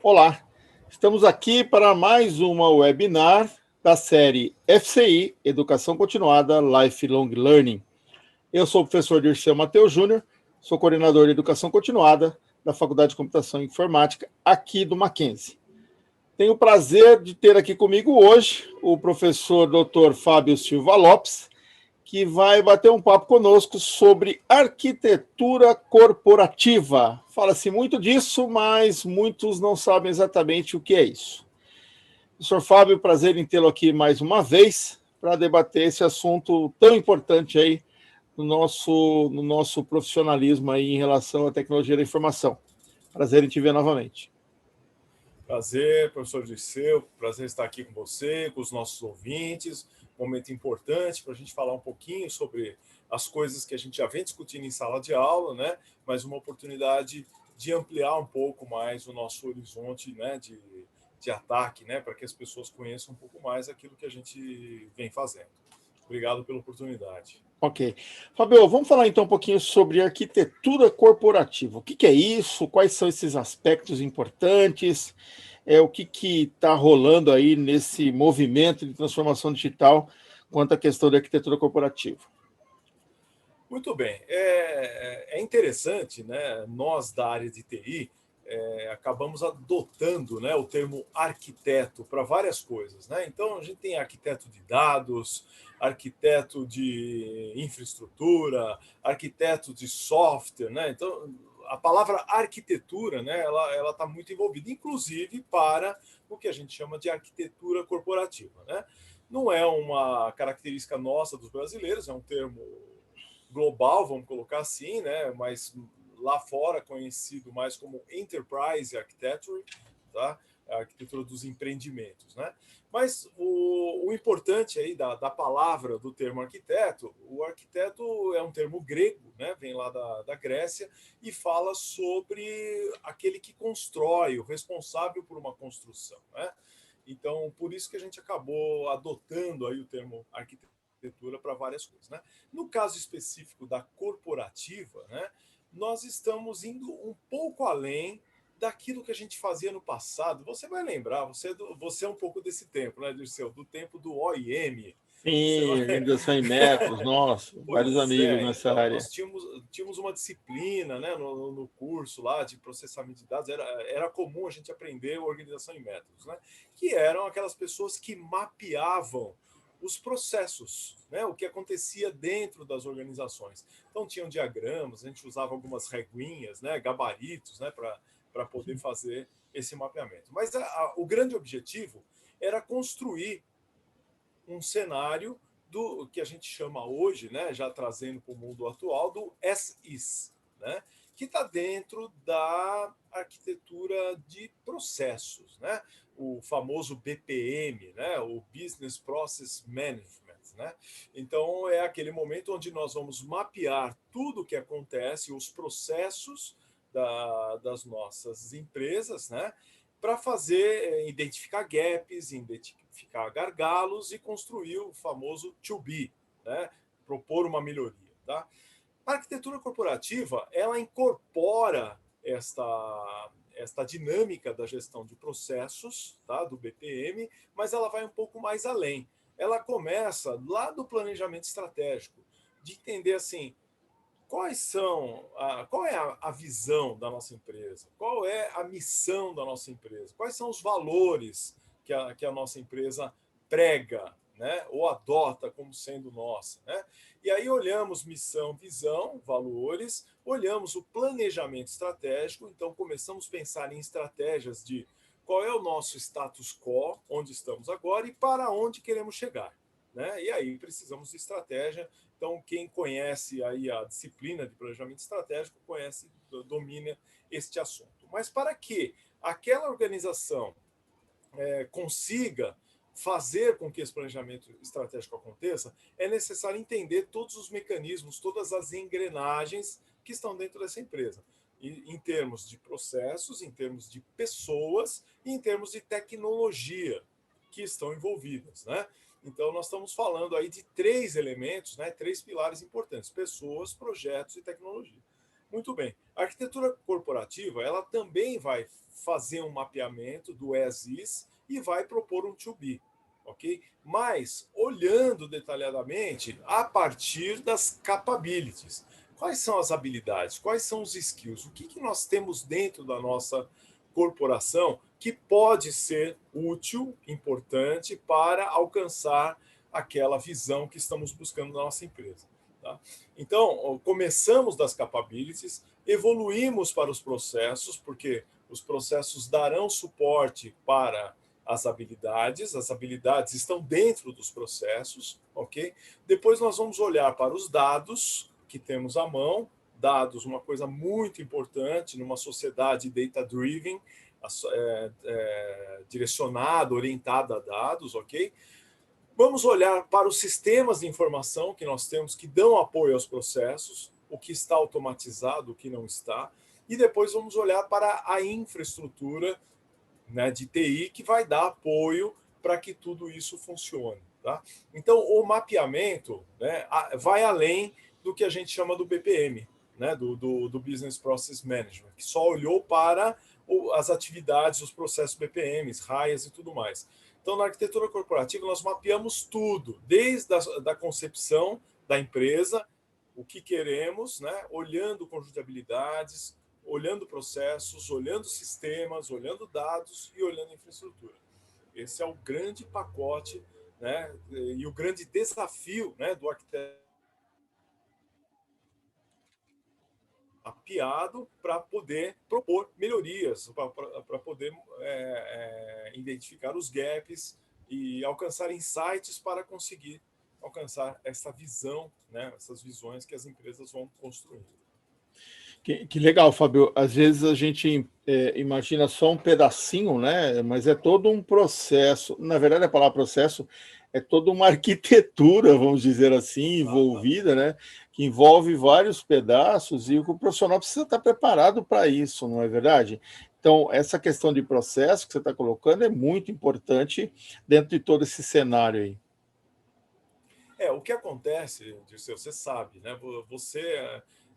Olá, estamos aqui para mais uma webinar da série FCI, Educação Continuada Lifelong Learning. Eu sou o professor Dirceu Mateus Júnior, sou coordenador de Educação Continuada da Faculdade de Computação e Informática aqui do Mackenzie. Tenho o prazer de ter aqui comigo hoje o professor Dr. Fábio Silva Lopes, que vai bater um papo conosco sobre arquitetura corporativa. Fala-se muito disso, mas muitos não sabem exatamente o que é isso. Professor Fábio, prazer em tê-lo aqui mais uma vez para debater esse assunto tão importante aí no nosso profissionalismo aí em relação à tecnologia da informação. Prazer em te ver novamente. Prazer, professor Dirceu, prazer estar aqui com você, com os nossos ouvintes. Momento importante para a gente falar um pouquinho sobre as coisas que a gente já vem discutindo em sala de aula, né? Mas uma oportunidade de ampliar um pouco mais o nosso horizonte, né? de ataque, né? Para que as pessoas conheçam um pouco mais aquilo que a gente vem fazendo. Obrigado pela oportunidade. Ok. Fabio, vamos falar então um pouquinho sobre arquitetura corporativa. O que é isso? Quais são esses aspectos importantes? O que está rolando aí nesse movimento de transformação digital quanto à questão da arquitetura corporativa? Muito bem. É interessante, né? Nós da área de TI acabamos adotando, né, o termo arquiteto para várias coisas, né? Então a gente tem arquiteto de dados, arquiteto de infraestrutura, arquiteto de software, né? Então a palavra arquitetura, né, ela está muito envolvida, inclusive para o que a gente chama de arquitetura corporativa, né? Não é uma característica nossa dos brasileiros, é um termo global, vamos colocar assim, né? Mas lá fora conhecido mais como Enterprise Architecture, tá? A arquitetura dos empreendimentos, né? Mas o importante aí da palavra do termo arquiteto, o arquiteto é um termo grego, né? Vem lá da Grécia e fala sobre aquele que constrói, o responsável por uma construção, né? Então, por isso que a gente acabou adotando aí o termo arquitetura para várias coisas, né? No caso específico da corporativa, né, nós estamos indo um pouco além daquilo que a gente fazia no passado. Você vai lembrar, você é um pouco desse tempo, né, Dirceu? Do tempo do OIM. Você Sim, vai... organização em métodos, nossa, vários Pois amigos é, nessa então, área. nós tínhamos uma disciplina, né, no curso lá de processamento de dados, era comum a gente aprender organização em métodos, né, que eram aquelas pessoas que mapeavam os processos, né, o que acontecia dentro das organizações. Então, tinham diagramas, a gente usava algumas reguinhas, né, gabaritos, né, para poder fazer esse mapeamento. Mas o grande objetivo era construir um cenário do que a gente chama hoje, né, já trazendo para o mundo atual, do SIS, né, que está dentro da arquitetura de processos, né, o famoso BPM, né, o Business Process Management. Né? Então, é aquele momento onde nós vamos mapear tudo o que acontece, os processos das nossas empresas, né, para fazer, identificar gaps, identificar gargalos e construir o famoso to be, né? Propor uma melhoria. Tá? A arquitetura corporativa ela incorpora esta dinâmica da gestão de processos, tá? Do BPM, mas ela vai um pouco mais além. Ela começa lá do planejamento estratégico, de entender assim, qual é a visão da nossa empresa? Qual é a missão da nossa empresa? Quais são os valores que a nossa empresa prega, né? Ou adota como sendo nossa, né? E aí olhamos missão, visão, valores, olhamos o planejamento estratégico, então começamos a pensar em estratégias de qual é o nosso status quo, onde estamos agora e para onde queremos chegar. Né? E aí precisamos de estratégia. Então, quem conhece aí a disciplina de planejamento estratégico conhece, domina este assunto. Mas para que aquela organização consiga fazer com que esse planejamento estratégico aconteça, é necessário entender todos os mecanismos, todas as engrenagens que estão dentro dessa empresa, em termos de processos, em termos de pessoas e em termos de tecnologia que estão envolvidas, né? Então, nós estamos falando aí de três elementos, né, três pilares importantes: pessoas, projetos e tecnologia. Muito bem. A arquitetura corporativa, ela também vai fazer um mapeamento do as-is e vai propor um to-be, ok? Mas olhando detalhadamente a partir das capabilities. Quais são as habilidades? Quais são os skills? O que nós temos dentro da nossa corporação que pode ser útil, importante para alcançar aquela visão que estamos buscando na nossa empresa. Tá? Então, começamos das capabilities, evoluímos para os processos, porque os processos darão suporte para as habilidades estão dentro dos processos, ok? Depois nós vamos olhar para os dados que temos à mão, dados, uma coisa muito importante numa sociedade data-driven, direcionada, orientada a dados, ok? Vamos olhar para os sistemas de informação que nós temos que dão apoio aos processos, o que está automatizado, o que não está, e depois vamos olhar para a infraestrutura, né, de TI que vai dar apoio para que tudo isso funcione. Tá? Então, o mapeamento, né, vai além do que a gente chama do BPM, né, do Business Process Management, que só olhou para as atividades, os processos BPMs, RAIAs e tudo mais. Então, na arquitetura corporativa, nós mapeamos tudo, desde a concepção da empresa, o que queremos, né, olhando o conjunto de habilidades, olhando processos, olhando sistemas, olhando dados e olhando infraestrutura. Esse é o grande pacote, né, e o grande desafio, né, do arquiteto mapeado para poder propor melhorias, para poder identificar os gaps e alcançar insights para conseguir alcançar essa visão, né, essas visões que as empresas vão construindo. Que legal, Fábio. Às vezes a gente imagina só um pedacinho, né? Mas é todo um processo. Na verdade, a palavra processo é toda uma arquitetura, vamos dizer assim, envolvida, né? Que envolve vários pedaços e o profissional precisa estar preparado para isso, não é verdade? Então, essa questão de processo que você está colocando é muito importante dentro de todo esse cenário aí. O que acontece, Dirceu, você sabe, né? Você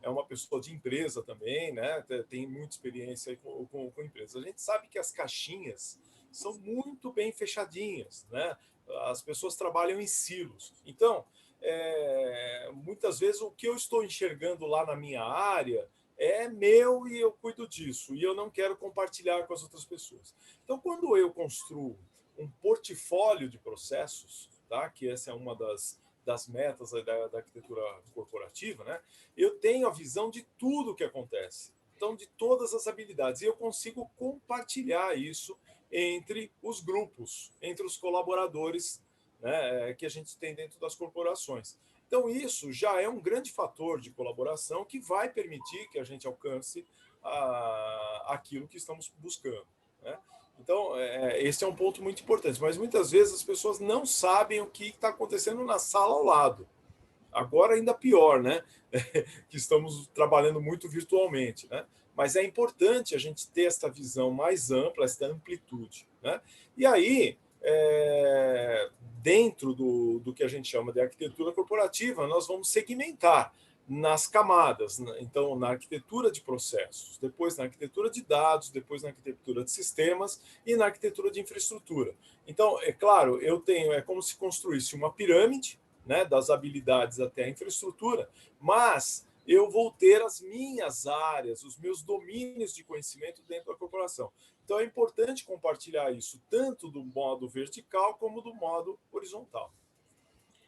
é uma pessoa de empresa também, né? Tem muita experiência com empresas. A gente sabe que as caixinhas são muito bem fechadinhas, né? As pessoas trabalham em silos. Então, muitas vezes o que eu estou enxergando lá na minha área é meu e eu cuido disso, e eu não quero compartilhar com as outras pessoas. Então, quando eu construo um portfólio de processos, tá? Que essa é uma das metas da arquitetura corporativa, né? Eu tenho a visão de tudo o que acontece, então de todas as habilidades, e eu consigo compartilhar isso entre os grupos, entre os colaboradores, né, que a gente tem dentro das corporações. Então isso já é um grande fator de colaboração que vai permitir que a gente alcance aquilo que estamos buscando, né? Então, esse é um ponto muito importante, mas muitas vezes as pessoas não sabem o que está acontecendo na sala ao lado. Agora ainda pior, né? Que estamos trabalhando muito virtualmente, né? Mas é importante a gente ter essa visão mais ampla, essa amplitude, né? E aí, dentro do que a gente chama de arquitetura corporativa, nós vamos segmentar nas camadas, então na arquitetura de processos, depois na arquitetura de dados, depois na arquitetura de sistemas e na arquitetura de infraestrutura. Então, é claro, é como se construísse uma pirâmide, né, das habilidades até a infraestrutura, mas eu vou ter as minhas áreas, os meus domínios de conhecimento dentro da corporação. Então é importante compartilhar isso tanto do modo vertical como do modo horizontal.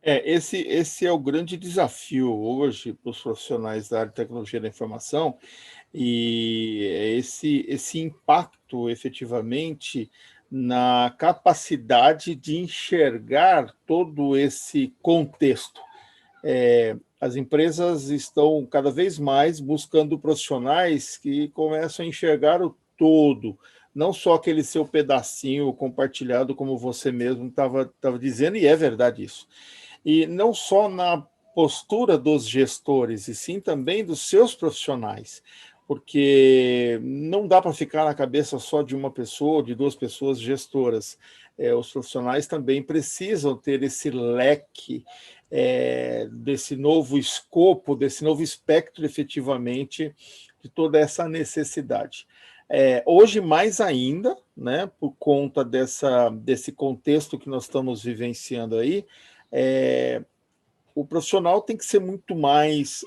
Esse é o grande desafio hoje para os profissionais da área de tecnologia da informação, e esse impacto efetivamente na capacidade de enxergar todo esse contexto. As empresas estão cada vez mais buscando profissionais que começam a enxergar o todo, não só aquele seu pedacinho compartilhado, como você mesmo estava dizendo, e é verdade isso. E não só na postura dos gestores, e sim também dos seus profissionais, porque não dá para ficar na cabeça só de uma pessoa, de duas pessoas gestoras. Os profissionais também precisam ter esse leque desse novo escopo, desse novo espectro, efetivamente, de toda essa necessidade. Hoje, mais ainda, né, por conta desse contexto que nós estamos vivenciando aí, o profissional tem que ser muito mais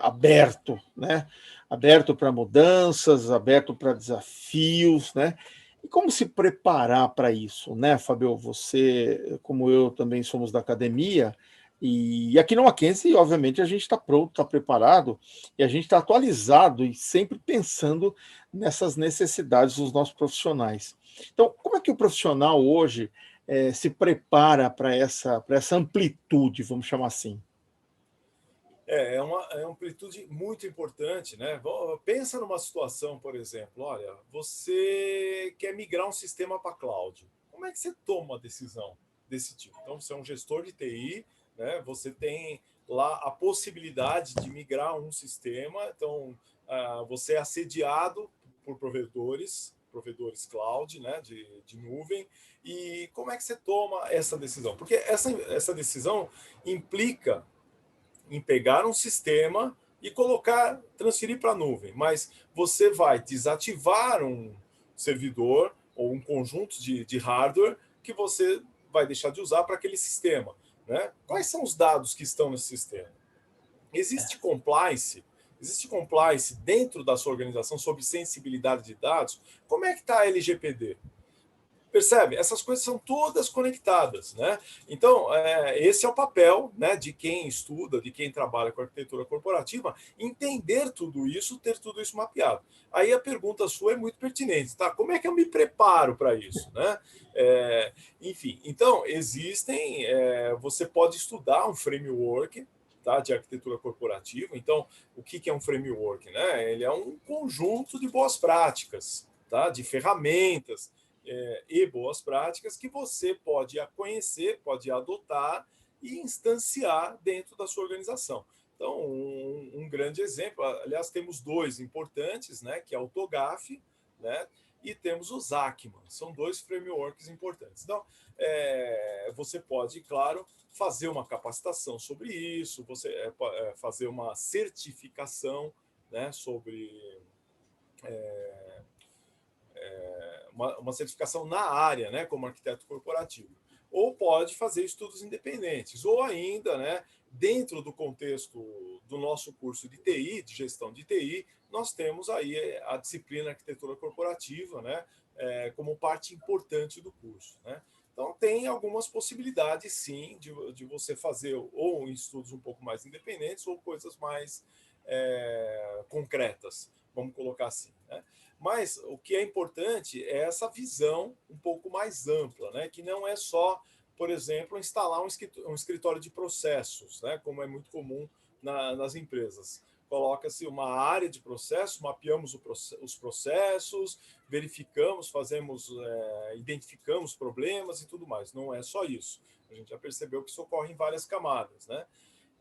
aberto, né? Aberto para mudanças, aberto para desafios, né? E como se preparar para isso, né, Fabio? Você, como eu, também somos da academia, e aqui no Mackenzie, obviamente, a gente está pronto, está preparado, e a gente está atualizado e sempre pensando nessas necessidades dos nossos profissionais. Então, como é que o profissional hoje se prepara para essa amplitude, vamos chamar assim? É uma amplitude muito importante, né? Pensa numa situação, por exemplo, olha, você quer migrar um sistema para cloud. Como é que você toma uma decisão desse tipo? Então, você é um gestor de TI, né? Você tem lá a possibilidade de migrar um sistema, então você é assediado por provedores cloud, né? De nuvem. E como é que você toma essa decisão? Porque essa decisão implica em pegar um sistema e transferir para a nuvem, mas você vai desativar um servidor ou um conjunto de hardware que você vai deixar de usar para aquele sistema. Né? Quais são os dados que estão nesse sistema? Existe compliance? Existe compliance dentro da sua organização sobre sensibilidade de dados? Como é que está a LGPD? Percebe? Essas coisas são todas conectadas, né? Então, esse é o papel, né, de quem estuda, de quem trabalha com arquitetura corporativa, entender tudo isso, ter tudo isso mapeado. Aí a pergunta sua é muito pertinente, tá? Como é que eu me preparo para isso, né? Enfim, então, você pode estudar um framework, tá, de arquitetura corporativa. Então, o que é um framework, né? Ele é um conjunto de boas práticas, tá? De ferramentas, e boas práticas que você pode conhecer, pode adotar e instanciar dentro da sua organização. Então, um grande exemplo, aliás, temos dois importantes, né, que é o TOGAF, né, e temos o ZACMAN. São dois frameworks importantes. Então, você pode, claro, fazer uma capacitação sobre isso, você fazer uma certificação, né, sobre uma certificação na área, né, como arquiteto corporativo. Ou pode fazer estudos independentes, ou ainda, né, dentro do contexto do nosso curso de TI, de gestão de TI, nós temos aí a disciplina arquitetura corporativa, né, como parte importante do curso, né? Então, tem algumas possibilidades, sim, de você fazer ou estudos um pouco mais independentes ou coisas mais concretas, vamos colocar assim, né? Mas o que é importante é essa visão um pouco mais ampla, né? Que não é só, por exemplo, instalar um escritório de processos, né? Como é muito comum nas empresas. Coloca-se uma área de processo, mapeamos os processos, verificamos, identificamos problemas e tudo mais. Não é só isso. A gente já percebeu que isso ocorre em várias camadas, né?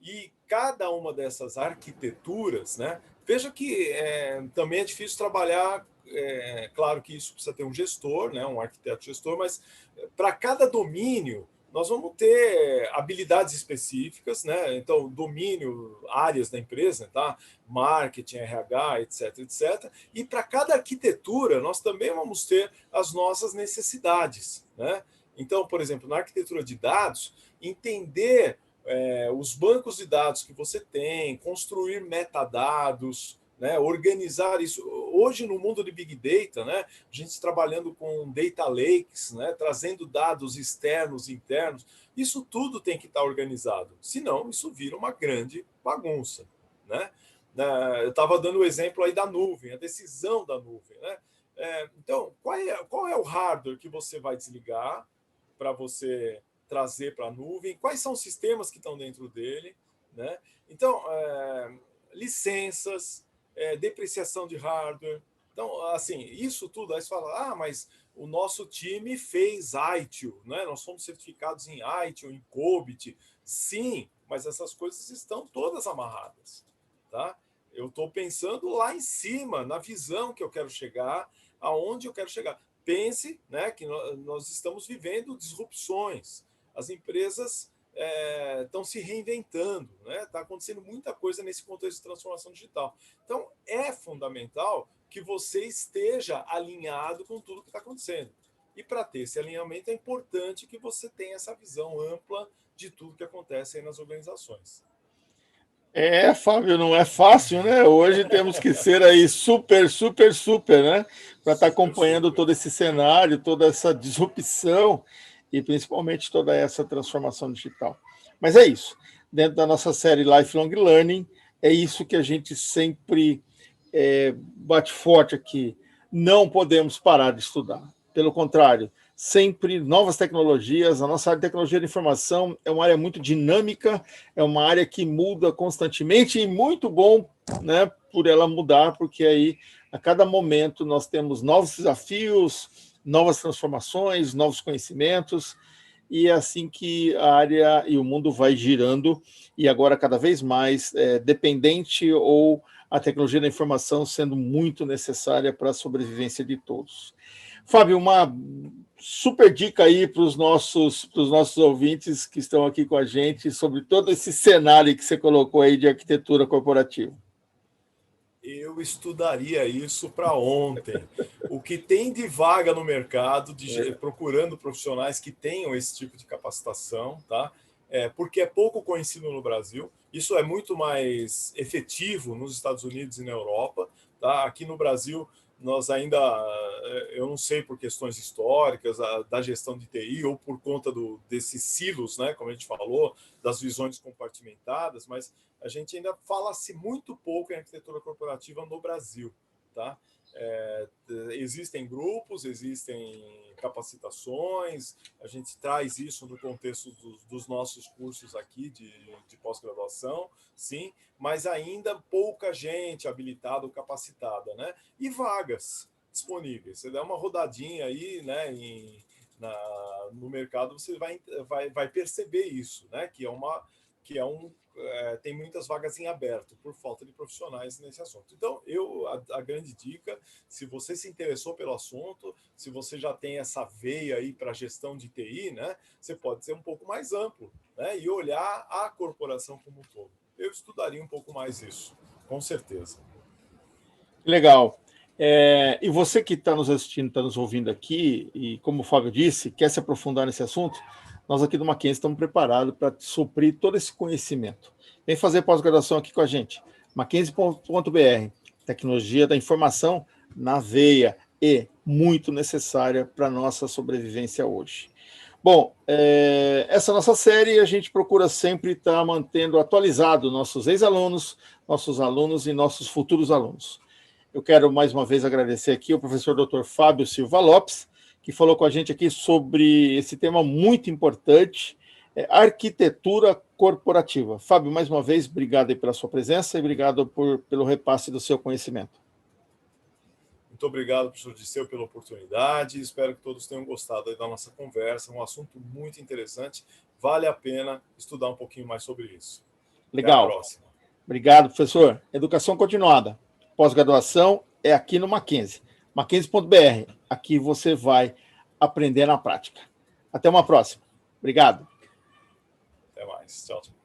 E cada uma dessas arquiteturas, né? Veja que também é difícil trabalhar. Claro que isso precisa ter um gestor, né? Um arquiteto gestor, mas para cada domínio nós vamos ter habilidades específicas, né? Então, domínio, áreas da empresa, tá? Marketing, RH, etc, etc. E para cada arquitetura nós também vamos ter as nossas necessidades, né? Então, por exemplo, na arquitetura de dados, entender os bancos de dados que você tem, construir metadados, né, organizar isso. Hoje, no mundo de Big Data, né, a gente trabalhando com data lakes, né, trazendo dados externos, internos, isso tudo tem que estar organizado. Senão, isso vira uma grande bagunça. Né? Eu estava dando o exemplo aí da nuvem, a decisão da nuvem. Né? Então, qual é o hardware que você vai desligar para você trazer para a nuvem, quais são os sistemas que estão dentro dele, né? Então, licenças, depreciação de hardware. Então, assim, isso tudo, aí você fala, mas o nosso time fez ITIL, né? Nós somos certificados em ITIL, em COBIT. Sim, mas essas coisas estão todas amarradas, tá? Eu estou pensando lá em cima, na visão que eu quero chegar, aonde eu quero chegar. Pense, né, que nós estamos vivendo disrupções. As empresas estão se reinventando, né? Está acontecendo muita coisa nesse contexto de transformação digital. Então, é fundamental que você esteja alinhado com tudo que está acontecendo. E para ter esse alinhamento, é importante que você tenha essa visão ampla de tudo que acontece aí nas organizações. Fábio, não é fácil, né? Hoje temos que ser aí super, super, super, né? Para estar acompanhando todo esse cenário, toda essa disrupção e principalmente toda essa transformação digital. Mas é isso. Dentro da nossa série Lifelong Learning, é isso que a gente sempre bate forte aqui. Não podemos parar de estudar. Pelo contrário, sempre novas tecnologias. A nossa área de tecnologia de informação é uma área muito dinâmica, é uma área que muda constantemente e muito bom, né, por ela mudar, porque aí a cada momento nós temos novos desafios, novas transformações, novos conhecimentos, e é assim que a área e o mundo vai girando, e agora cada vez mais dependente ou a tecnologia da informação sendo muito necessária para a sobrevivência de todos. Fábio, uma super dica aí para os nossos ouvintes que estão aqui com a gente sobre todo esse cenário que você colocou aí de arquitetura corporativa. Eu estudaria isso para ontem. O que tem de vaga no mercado, procurando profissionais que tenham esse tipo de capacitação, tá? Porque é pouco conhecido no Brasil. Isso é muito mais efetivo nos Estados Unidos e na Europa, tá? Aqui no Brasil, nós ainda, eu não sei por questões históricas da gestão de TI ou por conta desses silos, né, como a gente falou, das visões compartimentadas, mas a gente ainda fala-se muito pouco em arquitetura corporativa no Brasil, tá? Existem grupos, existem capacitações, a gente traz isso no contexto dos nossos cursos aqui de pós-graduação, sim, mas ainda pouca gente habilitada ou capacitada, né? E vagas disponíveis. Você dá uma rodadinha aí, né, no mercado, você vai perceber isso, né? Tem muitas vagas em aberto por falta de profissionais nesse assunto. Então, a grande dica, se você se interessou pelo assunto, se você já tem essa veia aí para gestão de TI, né, você pode ser um pouco mais amplo, né, e olhar a corporação como um todo. Eu estudaria um pouco mais isso, com certeza. Legal. E você que está nos assistindo, está nos ouvindo aqui, e como o Fábio disse, quer se aprofundar nesse assunto, nós aqui do Mackenzie estamos preparados para suprir todo esse conhecimento. Vem fazer pós-graduação aqui com a gente. Mackenzie.br, tecnologia da informação na veia e muito necessária para a nossa sobrevivência hoje. Bom, essa nossa série a gente procura sempre estar mantendo atualizado nossos ex-alunos, nossos alunos e nossos futuros alunos. Eu quero mais uma vez agradecer aqui ao professor Dr. Fábio Silva Lopes, que falou com a gente aqui sobre esse tema muito importante, arquitetura corporativa. Fábio, mais uma vez, obrigado aí pela sua presença e obrigado pelo repasse do seu conhecimento. Muito obrigado, professor Disseu, pela oportunidade. Espero que todos tenham gostado aí da nossa conversa. Um assunto muito interessante. Vale a pena estudar um pouquinho mais sobre isso. Legal. Até a próxima. Obrigado, professor. Educação continuada. Pós-graduação é aqui no Mackenzie. Mackenzie.br. Aqui você vai aprender na prática. Até uma próxima. Obrigado. Até mais. Tchau, tchau.